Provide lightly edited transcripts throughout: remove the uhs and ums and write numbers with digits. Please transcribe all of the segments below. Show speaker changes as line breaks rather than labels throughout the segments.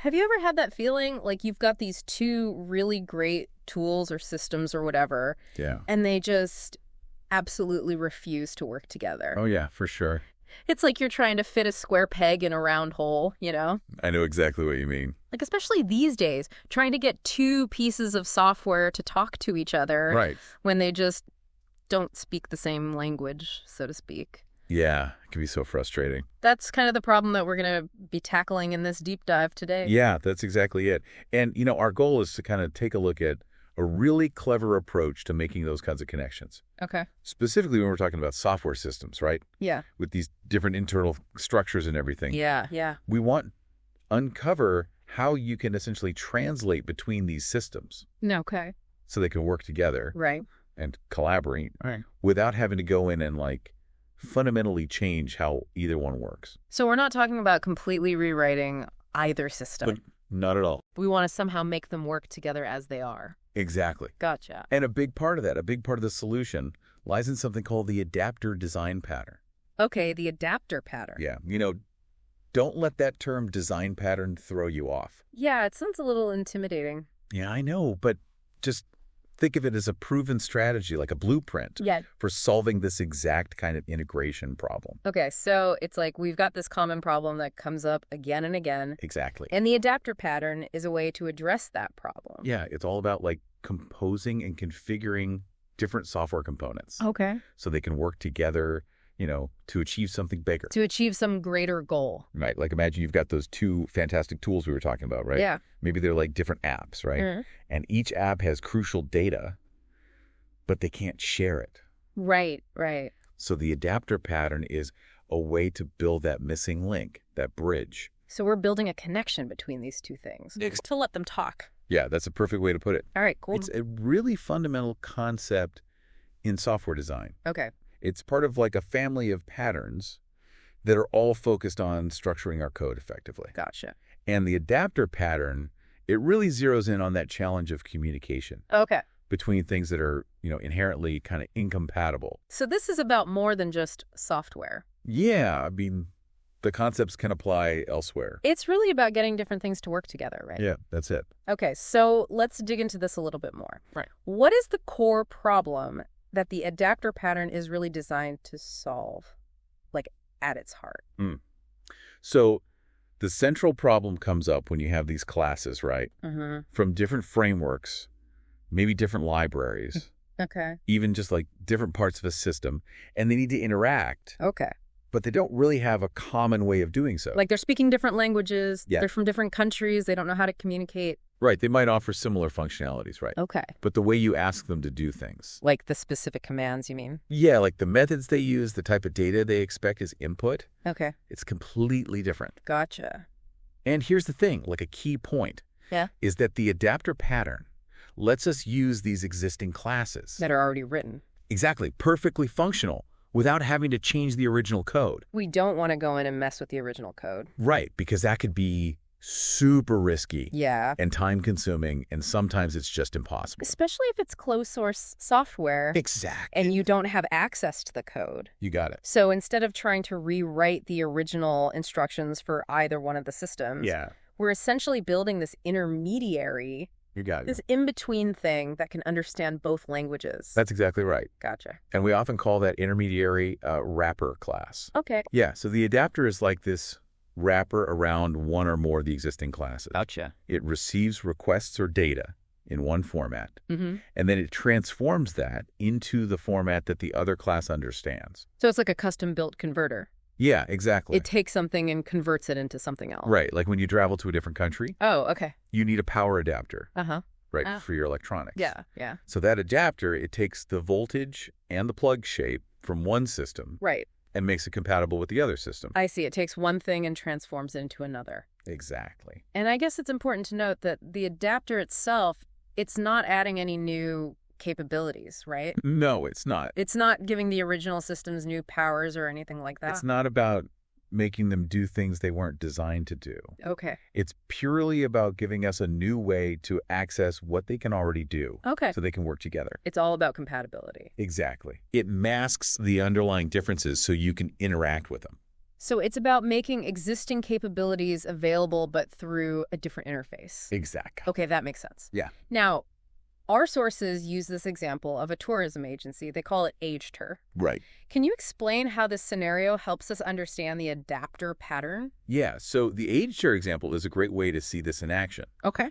Have you ever had that feeling like you've got these two really great tools or systems or whatever,
Yeah.
and they just absolutely refuse to work together?
Oh, yeah, for sure.
It's like you're trying to fit a square peg in a round hole, you know?
I know exactly what you mean.
Like, especially these days, trying to get two pieces of software to talk to each other
Right.
when they just don't speak the same language, so to speak.
Yeah, it can be so frustrating.
That's kind of the problem that we're going to be tackling in this deep dive today.
Yeah, that's exactly it. And, our goal is to kind of take a look at a really clever approach to making those kinds of connections.
Okay.
Specifically when we're talking about software systems, right?
Yeah.
With these different internal structures and everything.
Yeah.
We want to uncover how you can essentially translate between these systems
Okay.
so they can work together
Right.
and collaborate without having to go in and fundamentally change how either one works.
So we're not talking about completely rewriting either system.
But not at all.
We want to somehow make them work together as they are.
Exactly.
Gotcha.
And a big part of the solution lies in something called the adapter design pattern.
Okay, the adapter pattern.
Yeah. Don't let that term design pattern throw you off.
Yeah, it sounds a little intimidating.
Yeah, I know, but just think of it as a proven strategy, like a blueprint for solving this exact kind of integration problem.
Okay, so it's like we've got this common problem that comes up again and again.
Exactly.
And the adapter pattern is a way to address that problem.
Yeah, it's all about composing and configuring different software components.
Okay.
So they can work together, to achieve something bigger.
To achieve some greater goal.
Right. Like imagine you've got those two fantastic tools we were talking about, right?
Yeah.
Maybe they're like different apps, right?
Mm-hmm.
And each app has crucial data, but they can't share it.
Right.
So the adapter pattern is a way to build that missing link, that bridge.
So we're building a connection between these two things to let them talk.
Yeah, that's a perfect way to put it.
All right, cool.
It's a really fundamental concept in software design.
Okay.
It's part of a family of patterns that are all focused on structuring our code effectively.
Gotcha.
And the adapter pattern, it really zeroes in on that challenge of communication.
Okay.
Between things that are, inherently kind of incompatible.
So this is about more than just software.
Yeah, I mean, the concepts can apply elsewhere.
It's really about getting different things to work together, right?
Yeah, that's it.
Okay, so let's dig into this a little bit more.
Right.
What is the core problem that the adapter pattern is really designed to solve, at its heart?
So the central problem comes up when you have these classes, right?
Mm-hmm.
From different frameworks, maybe different libraries,
Okay.
even just different parts of a system, and they need to interact,
Okay.
but they don't really have a common way of doing so.
Like they're speaking different languages.
Yeah.
They're from different countries. They don't know how to communicate.
Right, they might offer similar functionalities, right?
Okay.
But the way you ask them to do things.
Like the specific commands, you mean?
Yeah, like the methods they use, the type of data they expect as input,
Okay.
it's completely different.
Gotcha.
And here's the thing, a key point is that the adapter pattern lets us use these existing classes.
That are already written.
Exactly, perfectly functional without having to change the original code.
We don't want to go in and mess with the original code.
Right, because that could be super risky.
Yeah.
And time-consuming, and sometimes it's just impossible.
Especially if it's closed-source software.
Exactly.
And you don't have access to the code.
You got it.
So instead of trying to rewrite the original instructions for either one of the systems, we're essentially building this intermediary,
you got it.
this in-between thing that can understand both languages.
That's exactly right.
Gotcha.
And we often call that intermediary wrapper class.
Okay.
Yeah, so the adapter is like this wrapper around one or more of the existing classes.
Gotcha.
It receives requests or data in one format,
Mm-hmm.
and then it transforms that into the format that the other class understands.
So it's like a custom-built converter.
Yeah, exactly.
It takes something and converts it into something else.
Right, like when you travel to a different country,
Oh, okay.
you need a power adapter,
Uh-huh.
right,
Ah.
for your electronics.
Yeah.
So that adapter, it takes the voltage and the plug shape from one system
Right.
and makes it compatible with the other system.
I see. It takes one thing and transforms it into another.
Exactly.
And I guess it's important to note that the adapter itself, it's not adding any new capabilities, right?
No, it's not.
It's not giving the original systems new powers or anything like that.
It's not about making them do things they weren't designed to do.
Okay.
It's purely about giving us a new way to access what they can already do.
Okay.
So they can work together.
It's all about compatibility.
Exactly. It masks the underlying differences so you can interact with them.
So it's about making existing capabilities available, but through a different interface.
Exactly.
Okay, that makes sense.
Yeah.
Now, our sources use this example of a tourism agency. They call it AgeTour.
Right.
Can you explain how this scenario helps us understand the adapter pattern?
Yeah, so the AgeTour example is a great way to see this in action.
Okay.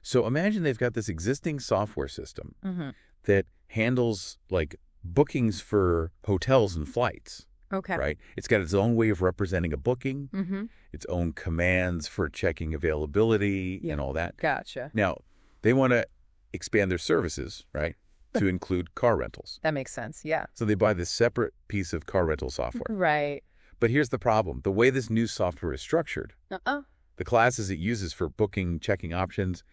So imagine they've got this existing software system that handles, like, bookings for hotels and flights.
Okay.
Right? It's got its own way of representing a booking, its own commands for checking availability and all that.
Gotcha.
Now, they want to expand their services, right, to include car rentals.
That makes sense, yeah.
So they buy this separate piece of car rental software.
Right.
But here's the problem. The way this new software is structured, the classes it uses for booking, checking options,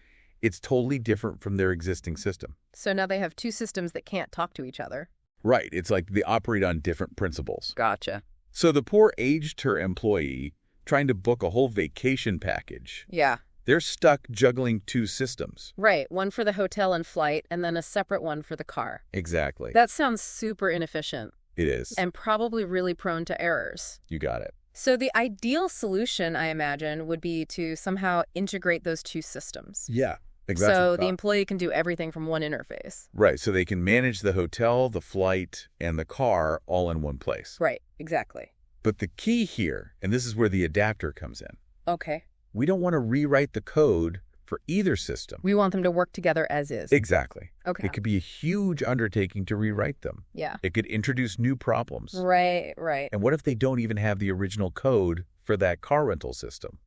it's totally different from their existing system.
So now they have two systems that can't talk to each other.
Right. It's like they operate on different principles.
Gotcha.
So the poor AgeTour employee trying to book a whole vacation package.
Yeah.
They're stuck juggling two systems.
Right. One for the hotel and flight, and then a separate one for the car.
Exactly.
That sounds super inefficient.
It is.
And probably really prone to errors.
You got it.
So the ideal solution, I imagine, would be to somehow integrate those two systems.
Yeah. Exactly.
So the employee can do everything from one interface.
Right. So they can manage the hotel, the flight, and the car all in one place.
Right. Exactly.
But the key here, and this is where the adapter comes in.
Okay.
We don't want to rewrite the code for either system.
We want them to work together as is.
Exactly.
Okay.
It could be a huge undertaking to rewrite them.
Yeah.
It could introduce new problems.
Right, right.
And what if they don't even have the original code for that car rental system?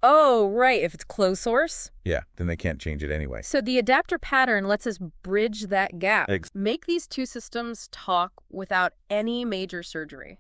Oh, right. If it's closed source?
Yeah, then they can't change it anyway.
So the adapter pattern lets us bridge that gap. Make these two systems talk without any major surgery.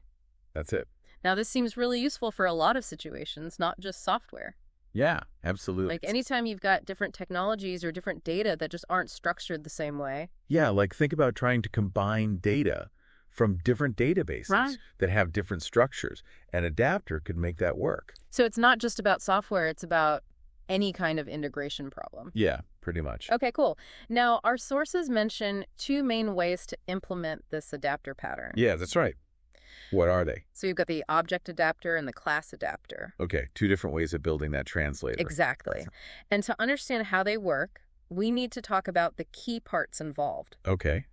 That's it.
Now, this seems really useful for a lot of situations, not just software.
Yeah, absolutely.
Like anytime you've got different technologies or different data that just aren't structured the same way.
Yeah, like think about trying to combine data from different databases that have different structures. An adapter could make that work.
So it's not just about software, it's about any kind of integration problem.
Yeah, pretty much.
Okay, cool. Now, our sources mention two main ways to implement this adapter pattern.
Yeah, that's right. What are they?
So you've got the object adapter and the class adapter.
Okay, two different ways of building that translator.
Exactly. And to understand how they work, we need to talk about the key parts involved.
Okay.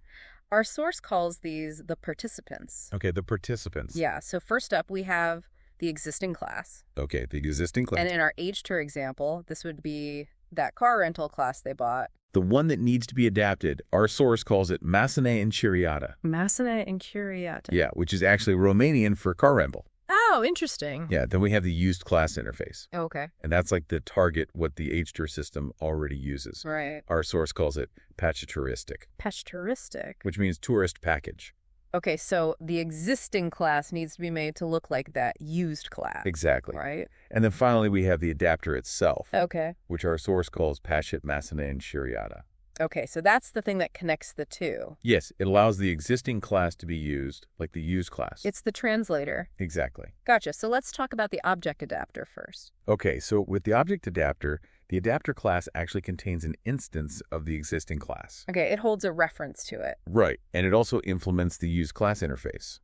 Our source calls these the participants.
Okay, the participants.
Yeah, so first up we have the existing class.
Okay, the existing class.
And in our AgeTour example, this would be that car rental class they bought.
The one that needs to be adapted, our source calls it Masane Incuriata.
Masane Incuriata.
Yeah, which is actually Romanian for car rental.
Oh, interesting.
Yeah, then we have the used class interface.
Okay.
And that's like the target, what the AgeTour system already uses.
Right.
Our source calls it patchetouristic.
Patchetouristic.
Which means tourist package.
Okay, so the existing class needs to be made to look like that used class.
Exactly.
Right.
And then finally we have the adapter itself.
Okay.
Which our source calls Patchet Masane Incuriata.
Okay, so that's the thing that connects the two.
Yes, it allows the existing class to be used, like the used class.
It's the translator.
Exactly.
Gotcha. So let's talk about the object adapter first.
Okay, so with the object adapter, the adapter class actually contains an instance of the existing class.
Okay, it holds a reference to it.
Right, and it also implements the used class interface.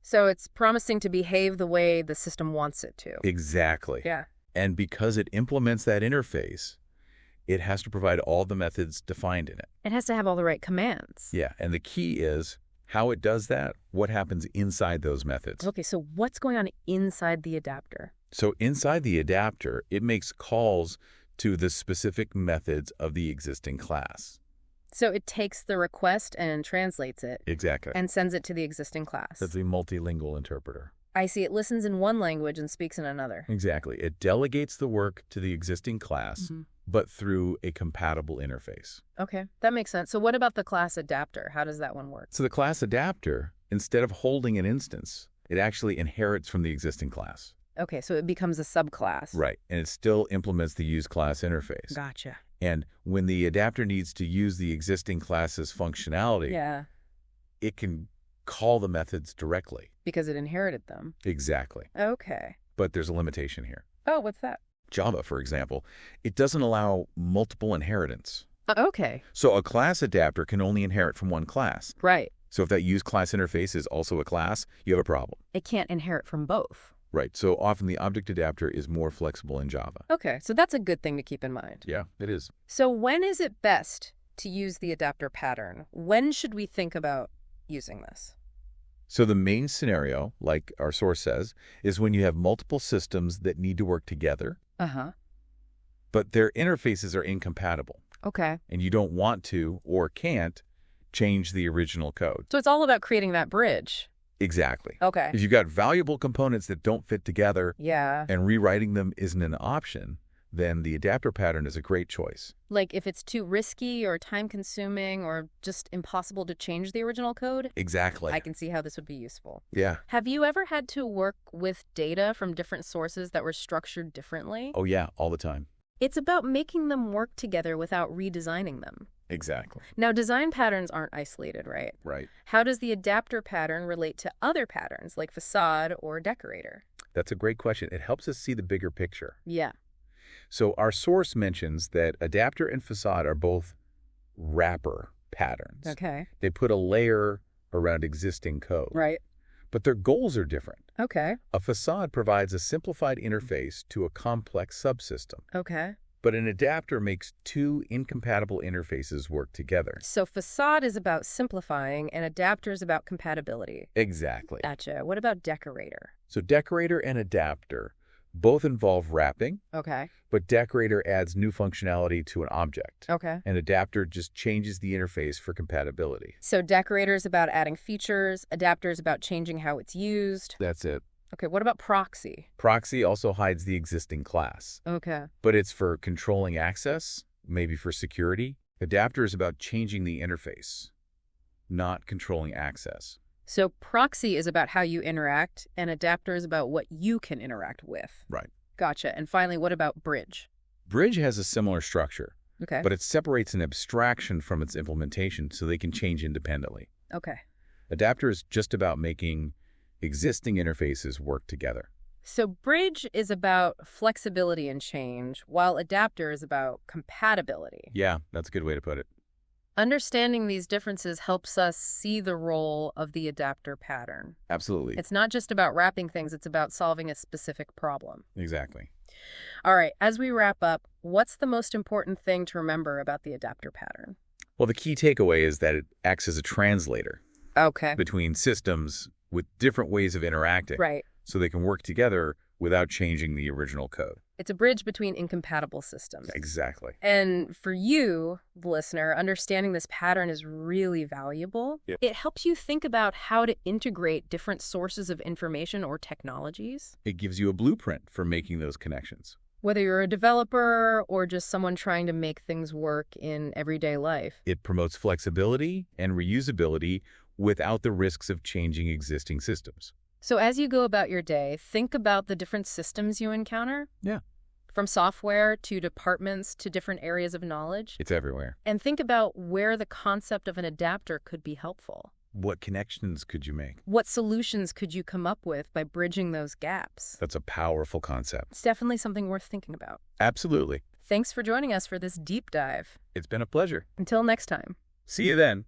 So it's promising to behave the way the system wants it to.
Exactly.
Yeah.
And because it implements that interface, it has to provide all the methods defined in it.
It has to have all the right commands.
Yeah, and the key is how it does that, what happens inside those methods.
Okay, so what's going on inside the adapter?
So inside the adapter, it makes calls to the specific methods of the existing class.
So it takes the request and translates it.
Exactly.
And sends it to the existing class.
That's a multilingual interpreter.
I see. It listens in one language and speaks in another.
Exactly. It delegates the work to the existing class, but through a compatible interface.
Okay, that makes sense. So what about the class adapter? How does that one work?
So the class adapter, instead of holding an instance, it actually inherits from the existing class.
Okay, so it becomes a subclass.
Right, and it still implements the use class interface.
Gotcha.
And when the adapter needs to use the existing class's functionality, it can call the methods directly.
Because it inherited them.
Exactly.
Okay.
But there's a limitation here.
Oh, what's that?
Java, for example, it doesn't allow multiple inheritance.
Okay.
So a class adapter can only inherit from one class.
Right.
So if that use class interface is also a class, you have a problem.
It can't inherit from both.
Right. So often the object adapter is more flexible in Java.
Okay, so that's a good thing to keep in mind.
Yeah, it is.
So when is it best to use the adapter pattern? When should we think about using this?
So the main scenario, like our source says, is when you have multiple systems that need to work together, but their interfaces are incompatible.
Okay.
And you don't want to or can't change the original code.
So it's all about creating that bridge.
Exactly.
Okay.
If you've got valuable components that don't fit together and rewriting them isn't an option, then the adapter pattern is a great choice.
Like if it's too risky or time-consuming or just impossible to change the original code?
Exactly.
I can see how this would be useful.
Yeah.
Have you ever had to work with data from different sources that were structured differently?
Oh, yeah, all the time.
It's about making them work together without redesigning them.
Exactly.
Now, design patterns aren't isolated, right?
Right.
How does the adapter pattern relate to other patterns like facade or decorator?
That's a great question. It helps us see the bigger picture.
Yeah.
So our source mentions that adapter and facade are both wrapper patterns.
Okay.
They put a layer around existing code.
Right.
But their goals are different.
Okay.
A facade provides a simplified interface to a complex subsystem.
Okay.
But an adapter makes two incompatible interfaces work together.
So facade is about simplifying and adapter is about compatibility.
Exactly.
Gotcha. What about decorator?
So decorator and adapter both involve wrapping,
Okay.
but decorator adds new functionality to an object.
Okay.
And adapter just changes the interface for compatibility.
So decorator is about adding features, adapter is about changing how it's used.
That's it.
Okay, what about proxy?
Proxy also hides the existing class,
Okay.
but it's for controlling access, maybe for security. Adapter is about changing the interface, not controlling access.
So proxy is about how you interact, and adapter is about what you can interact with.
Right.
Gotcha. And finally, what about bridge?
Bridge has a similar structure,
Okay.
but it separates an abstraction from its implementation so they can change independently.
Okay.
Adapter is just about making existing interfaces work together.
So bridge is about flexibility and change, while adapter is about compatibility.
Yeah, that's a good way to put it.
Understanding these differences helps us see the role of the adapter pattern.
Absolutely.
It's not just about wrapping things, it's about solving a specific problem.
Exactly.
All right, as we wrap up, what's the most important thing to remember about the adapter pattern?
Well, the key takeaway is that it acts as a translator between systems with different ways of interacting.
Right.
So they can work together without changing the original code.
It's a bridge between incompatible systems.
Exactly.
And for you, the listener, understanding this pattern is really valuable.
Yep.
It helps you think about how to integrate different sources of information or technologies.
It gives you a blueprint for making those connections.
Whether you're a developer or just someone trying to make things work in everyday life.
It promotes flexibility and reusability without the risks of changing existing systems.
So as you go about your day, think about the different systems you encounter.
Yeah.
From software to departments to different areas of knowledge.
It's everywhere.
And think about where the concept of an adapter could be helpful.
What connections could you make?
What solutions could you come up with by bridging those gaps?
That's a powerful concept.
It's definitely something worth thinking about.
Absolutely.
Thanks for joining us for this deep dive.
It's been a pleasure.
Until next time.
See you then.